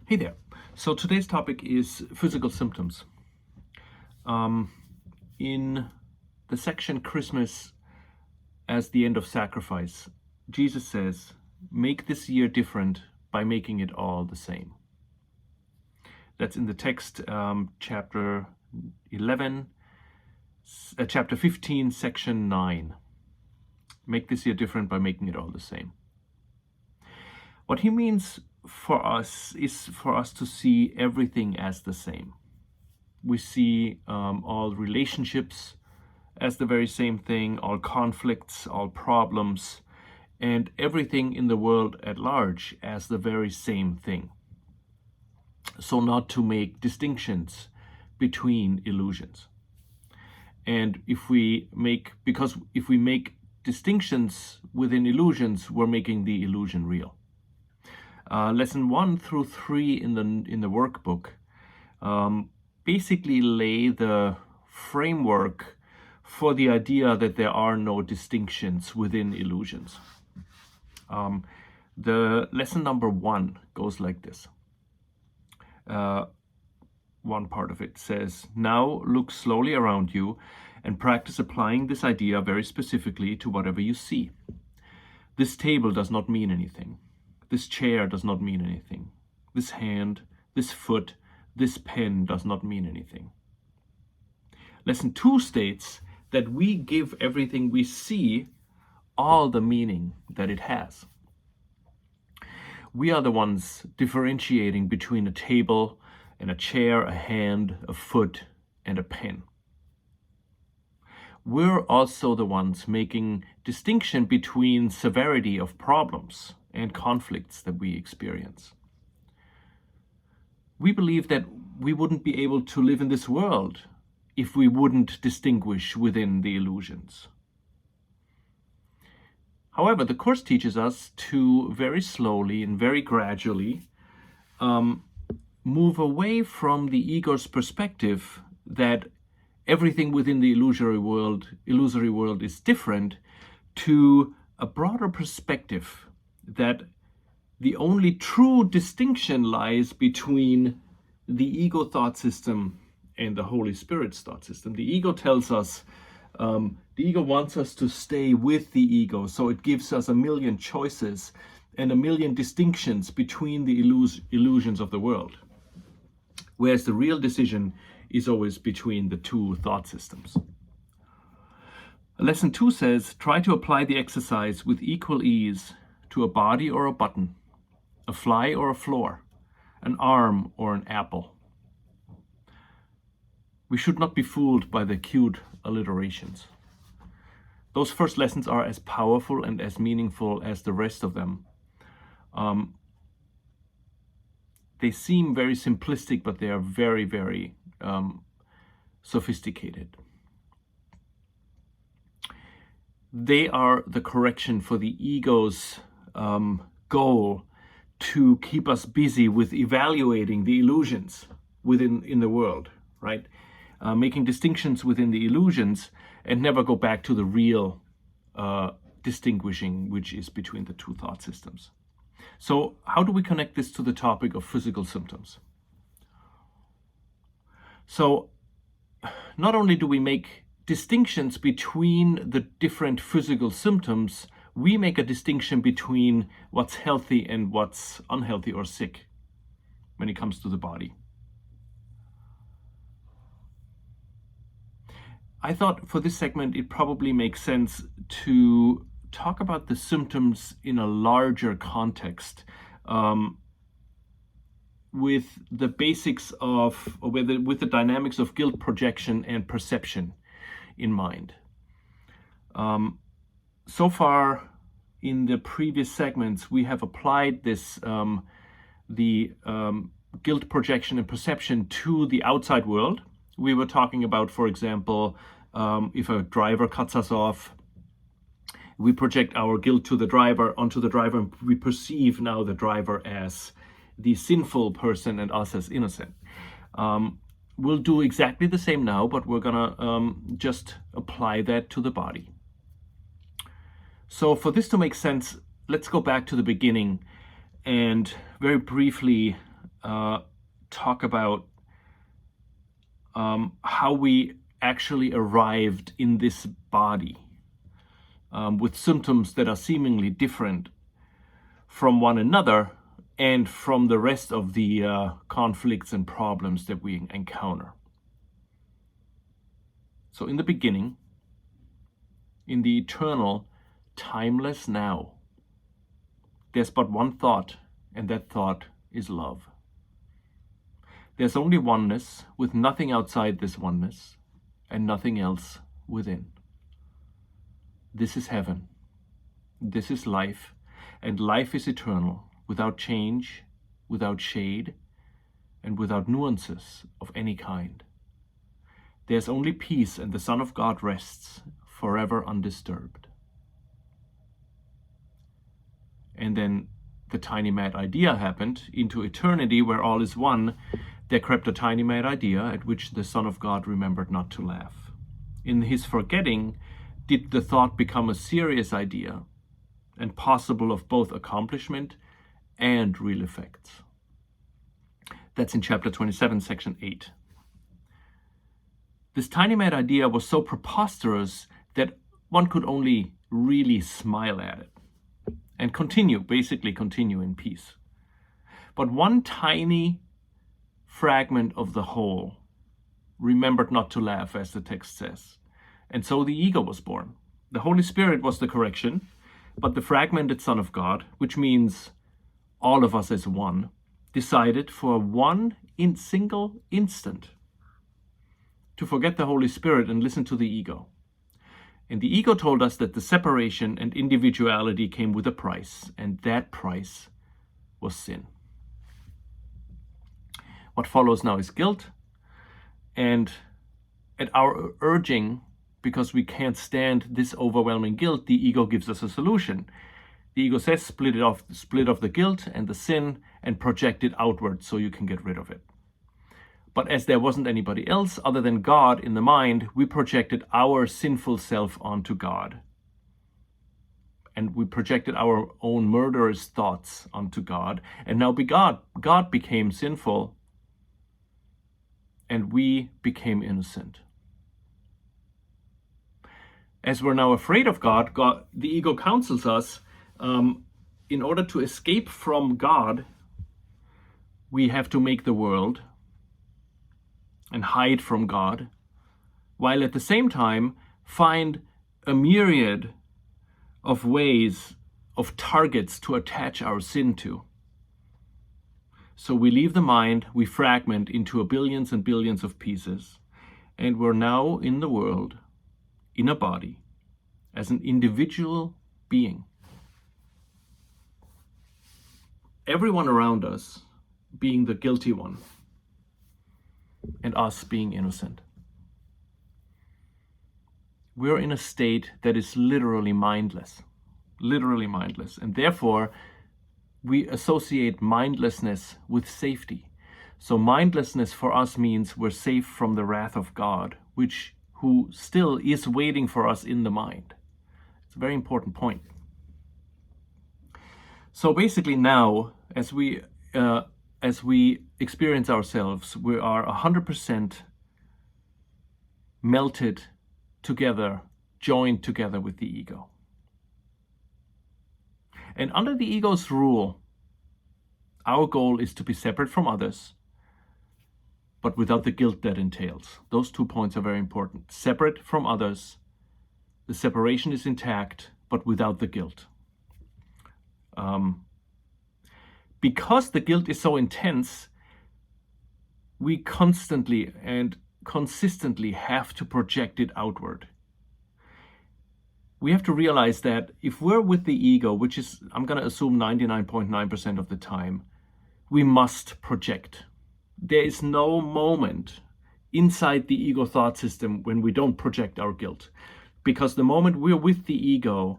Hey there. So today's topic is physical symptoms. In the section Christmas as the end of sacrifice, Jesus says, make this year different by making it all the same. That's in the text, chapter 15, section 9. Make this year different by making it all the same. What he means for us is for us to see everything as the same. We see all relationships as the very same thing, all conflicts, all problems, and everything in the world at large as the very same thing. So not to make distinctions between illusions. And if we make distinctions within illusions, we're making the illusion real. Lesson 1 through 3 in the workbook basically lay the framework for the idea that there are no distinctions within illusions. The lesson number 1 goes like this. One part of it says, now look slowly around you and practice applying this idea very specifically to whatever you see. This table does not mean anything. This chair does not mean anything. This hand, this foot, this pen does not mean anything. Lesson 2 states that we give everything we see all the meaning that it has. We are the ones differentiating between a table and a chair, a hand, a foot, and a pen. We're also the ones making distinction between severity of problems and conflicts that we experience. We believe that we wouldn't be able to live in this world if we wouldn't distinguish within the illusions. However, the Course teaches us to very slowly and very gradually move away from the ego's perspective that everything within the illusory world is different, to a broader perspective that the only true distinction lies between the ego thought system and the Holy Spirit's thought system. The ego tells us, the ego wants us to stay with the ego, so it gives us a million choices and a million distinctions between the illusions of the world. Whereas the real decision is always between the two thought systems. Lesson 2 says, try to apply the exercise with equal ease to a body or a button, a fly or a floor, an arm or an apple. We should not be fooled by the cute alliterations. Those first lessons are as powerful and as meaningful as the rest of them. They seem very simplistic, but they are very, very sophisticated. They are the correction for the ego's goal to keep us busy with evaluating the illusions in the world, right? Making distinctions within the illusions and never go back to the real distinguishing, which is between the two thought systems. So how do we connect this to the topic of physical symptoms? So not only do we make distinctions between the different physical symptoms, we make a distinction between what's healthy and what's unhealthy or sick when it comes to the body. I thought for this segment it probably makes sense to talk about the symptoms in a larger context, with the basics of, or with the dynamics of guilt projection and perception in mind. So far in the previous segments, we have applied this, guilt projection and perception to the outside world. We were talking about, for example, if a driver cuts us off, we project our guilt onto the driver, and we perceive now the driver as the sinful person and us as innocent. We'll do exactly the same now, but we're gonna just apply that to the body. So for this to make sense, let's go back to the beginning and very briefly talk about how we actually arrived in this body with symptoms that are seemingly different from one another and from the rest of the conflicts and problems that we encounter. So in the beginning, in the eternal, timeless now, there's but one thought, and that thought is love. There's only oneness, with nothing outside this oneness, and nothing else within. This is heaven. This is life, and life is eternal, without change, without shade, and without nuances of any kind. There's only peace, and the Son of God rests, forever undisturbed. And then the tiny mad idea happened. Into eternity, where all is one, there crept a tiny mad idea at which the Son of God remembered not to laugh. In his forgetting, did the thought become a serious idea and possible of both accomplishment and real effects. That's in chapter 27, section 8. This tiny mad idea was so preposterous that one could only really smile at it and basically continue in peace. But one tiny fragment of the whole remembered not to laugh, as the text says. And so the ego was born. The Holy Spirit was the correction, but the fragmented Son of God, which means all of us as one, decided for one single instant to forget the Holy Spirit and listen to the ego. And the ego told us that the separation and individuality came with a price, and that price was sin. What follows now is guilt, and at our urging, because we can't stand this overwhelming guilt, the ego gives us a solution. The ego says, split off the guilt and the sin and project it outward so you can get rid of it. But as there wasn't anybody else other than God in the mind, we projected our sinful self onto God. And we projected our own murderous thoughts onto God. And now God became sinful, and we became innocent. As we're now afraid of God, the ego counsels us, in order to escape from God, we have to make the world and hide from God, while at the same time find a myriad of ways, of targets to attach our sin to. So we leave the mind, we fragment into billions and billions of pieces, and we're now in the world, in a body, as an individual being. Everyone around us being the guilty one, and us being innocent. We're in a state that is literally mindless, and therefore we associate mindlessness with safety. So mindlessness for us means we're safe from the wrath of God, who still is waiting for us in the mind. It's a very important point. So basically now, as we experience ourselves, we are 100% melted together, joined together with the ego. And under the ego's rule, our goal is to be separate from others, but without the guilt that entails. Those 2 points are very important. Separate from others, the separation is intact, but without the guilt. Because the guilt is so intense, we constantly and consistently have to project it outward. We have to realize that if we're with the ego, which is, I'm going to assume 99.9% of the time, we must project. There is no moment inside the ego thought system when we don't project our guilt. Because the moment we're with the ego,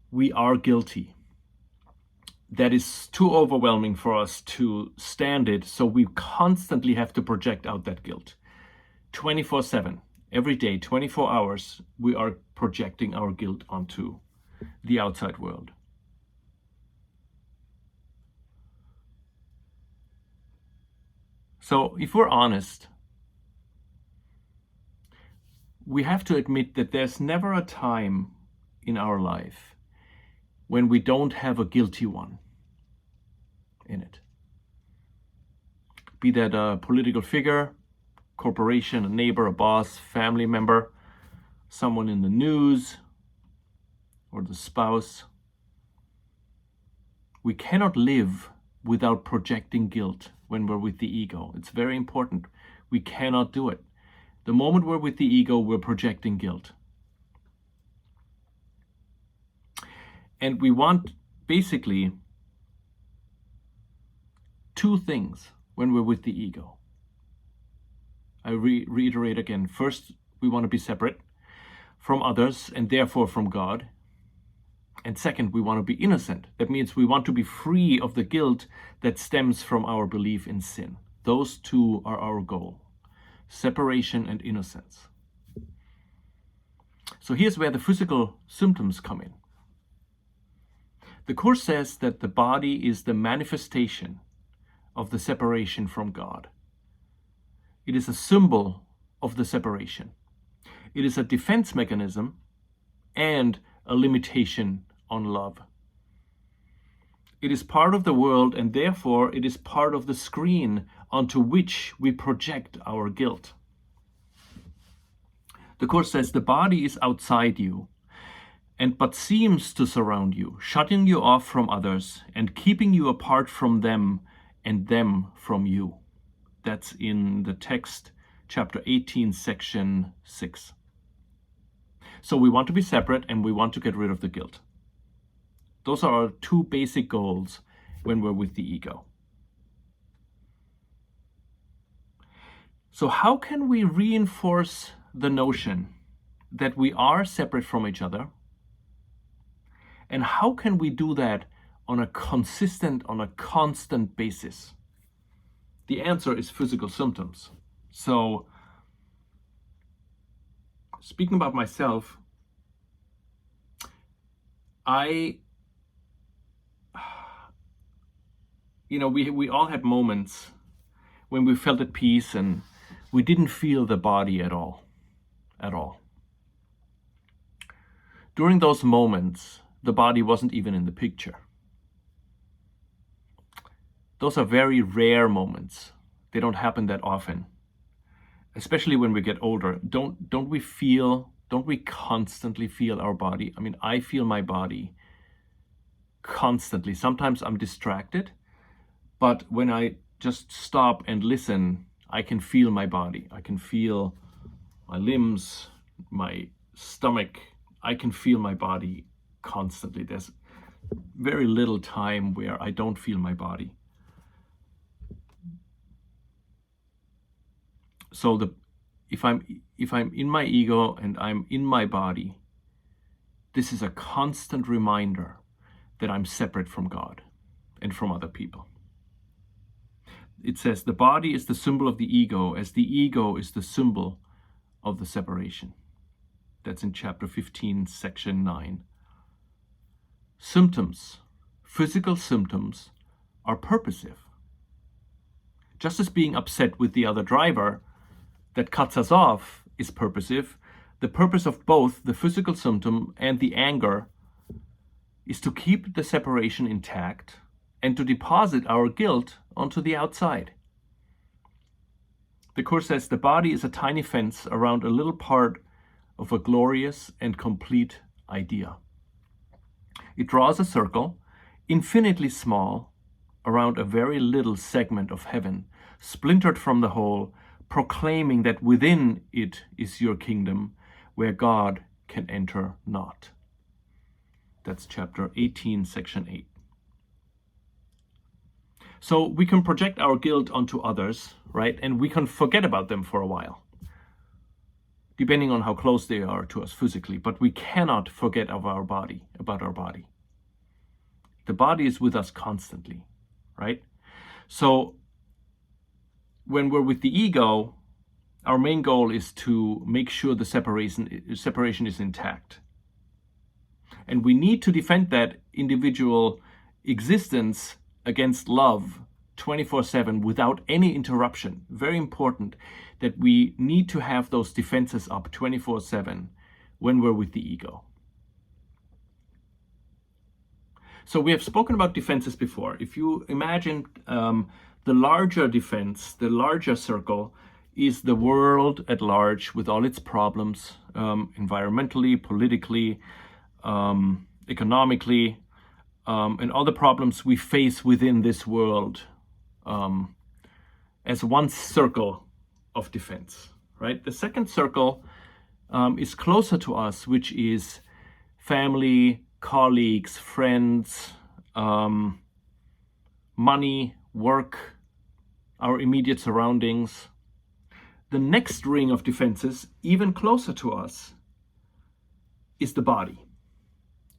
we are guilty. That is too overwhelming for us to stand it, so we constantly have to project out that guilt. 24/7, every day, 24 hours, we are projecting our guilt onto the outside world. So if we're honest, we have to admit that there's never a time in our life when we don't have a guilty one in it. Be that a political figure, corporation, a neighbor, a boss, family member, someone in the news, or the spouse. We cannot live without projecting guilt when we're with the ego. It's very important. We cannot do it. The moment we're with the ego, we're projecting guilt. And we want basically two things when we're with the ego. I reiterate again. First, we want to be separate from others and therefore from God. And second, we want to be innocent. That means we want to be free of the guilt that stems from our belief in sin. Those two are our goal: separation and innocence. So here's where the physical symptoms come in. The Course says that the body is the manifestation of the separation from God. It is a symbol of the separation. It is a defense mechanism and a limitation on love. It is part of the world, and therefore it is part of the screen onto which we project our guilt. The Course says the body is outside you, and but seems to surround you, shutting you off from others and keeping you apart from them and them from you. That's in the text, chapter 18, section 6. So we want to be separate and we want to get rid of the guilt. Those are our two basic goals when we're with the ego. So how can we reinforce the notion that we are separate from each other? And how can we do that on a consistent, on a constant basis? The answer is physical symptoms. So, speaking about myself, we all had moments when we felt at peace and we didn't feel the body at all. During those moments, the body wasn't even in the picture. Those are very rare moments. They don't happen that often, especially when we get older. Don't we constantly feel our body? I mean, I feel my body constantly. Sometimes I'm distracted, but when I just stop and listen, I can feel my body. I can feel my limbs, my stomach. I can feel my body constantly. There's very little time where I don't feel my body. So if I'm in my ego and I'm in my body, this is a constant reminder that I'm separate from God and from other people. It says the body is the symbol of the ego, as the ego is the symbol of the separation. That's in chapter 15, section 9. Symptoms, physical symptoms, are purposive. Just as being upset with the other driver that cuts us off is purposive, the purpose of both the physical symptom and the anger is to keep the separation intact and to deposit our guilt onto the outside. The Course says the body is a tiny fence around a little part of a glorious and complete idea. It draws a circle, infinitely small, around a very little segment of heaven, splintered from the whole, proclaiming that within it is your kingdom, where God can enter not. That's chapter 18, section 8. So we can project our guilt onto others, right? And we can forget about them for a while, depending on how close they are to us physically. But we cannot forget about our body. The body is with us constantly, right? So when we're with the ego, our main goal is to make sure the separation is intact. And we need to defend that individual existence against love 24/7 without any interruption. Very important that we need to have those defenses up 24/7 when we're with the ego. So we have spoken about defenses before. If you imagine the larger defense, the larger circle, is the world at large with all its problems, environmentally, politically, economically, and all the problems we face within this world as one circle of defense, right? The second circle is closer to us, which is family, colleagues, friends, money, work, our immediate surroundings. The next ring of defenses, even closer to us, is the body.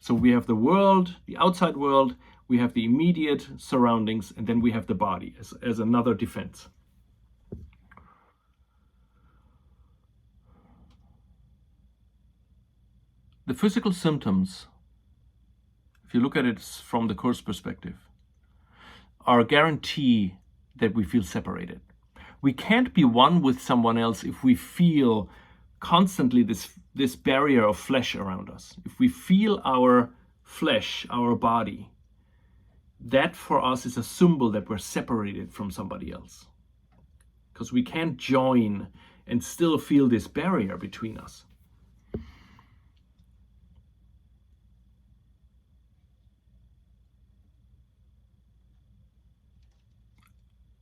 So we have the world, the outside world, we have the immediate surroundings, and then we have the body as another defense. The physical symptoms, if you look at it from the Course perspective, are a guarantee that we feel separated. We can't be one with someone else if we feel constantly this barrier of flesh around us. If we feel our flesh, our body, that for us is a symbol that we're separated from somebody else. Because we can't join and still feel this barrier between us.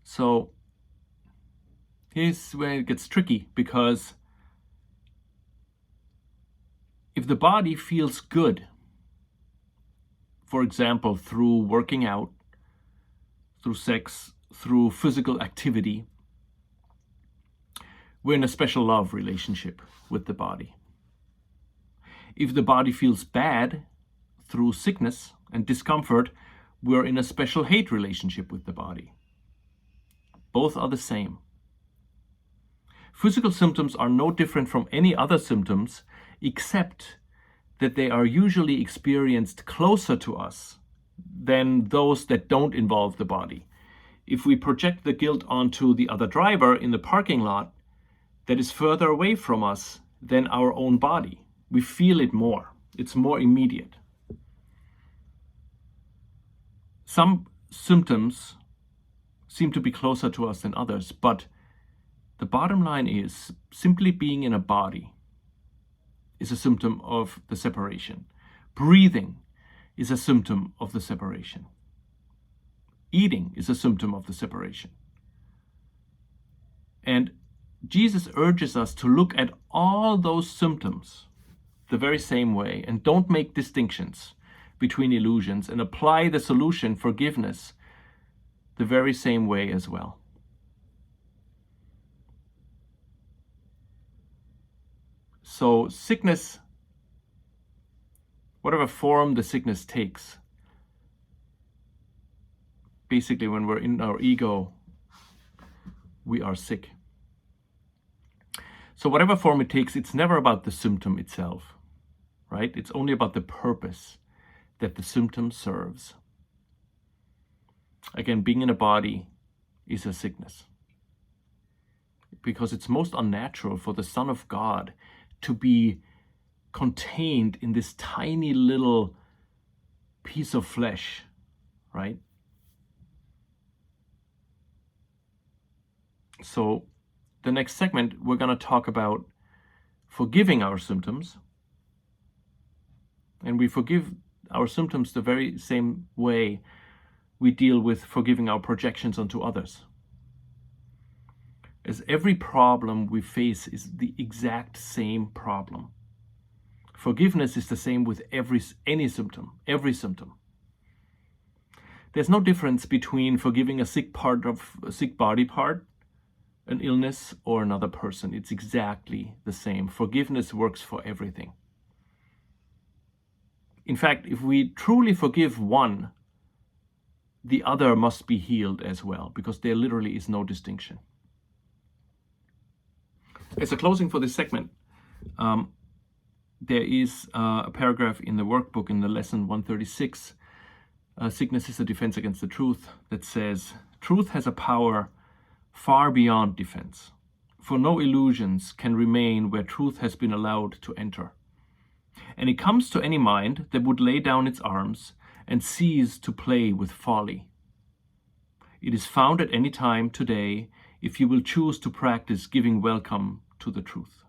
So here's where it gets tricky, because if the body feels good, for example, through working out, through sex, through physical activity, we're in a special love relationship with the body. If the body feels bad through sickness and discomfort, we're in a special hate relationship with the body. Both are the same. Physical symptoms are no different from any other symptoms, except that they are usually experienced closer to us than those that don't involve the body. If we project the guilt onto the other driver in the parking lot, that is further away from us than our own body. We feel it more. It's more immediate. Some symptoms seem to be closer to us than others, but the bottom line is simply being in a body is a symptom of the separation. Breathing is a symptom of the separation. Eating is a symptom of the separation. And Jesus urges us to look at all those symptoms the very same way and don't make distinctions between illusions, and apply the solution, forgiveness, the very same way as well. So sickness, whatever form the sickness takes, basically when we're in our ego, we are sick. So whatever form it takes, it's never about the symptom itself, right? It's only about the purpose that the symptom serves. Again, being in a body is a sickness, because it's most unnatural for the Son of God to be contained in this tiny little piece of flesh, right? So the next segment, we're going to talk about forgiving our symptoms. And we forgive our symptoms the very same way we deal with forgiving our projections onto others. As every problem we face is the exact same problem. Forgiveness is the same with any symptom, every symptom. There's no difference between forgiving a sick body part, an illness, or another person. It's exactly the same. Forgiveness works for everything. In fact, if we truly forgive one, the other must be healed as well, because there literally is no distinction. As a closing for this segment, there is a paragraph in the workbook in the lesson 136, Sickness is a Defense Against the Truth, that says, Truth has a power far beyond defense, for no illusions can remain where truth has been allowed to enter. And it comes to any mind that would lay down its arms and cease to play with folly. It is found at any time today if you will choose to practice giving welcome to the truth.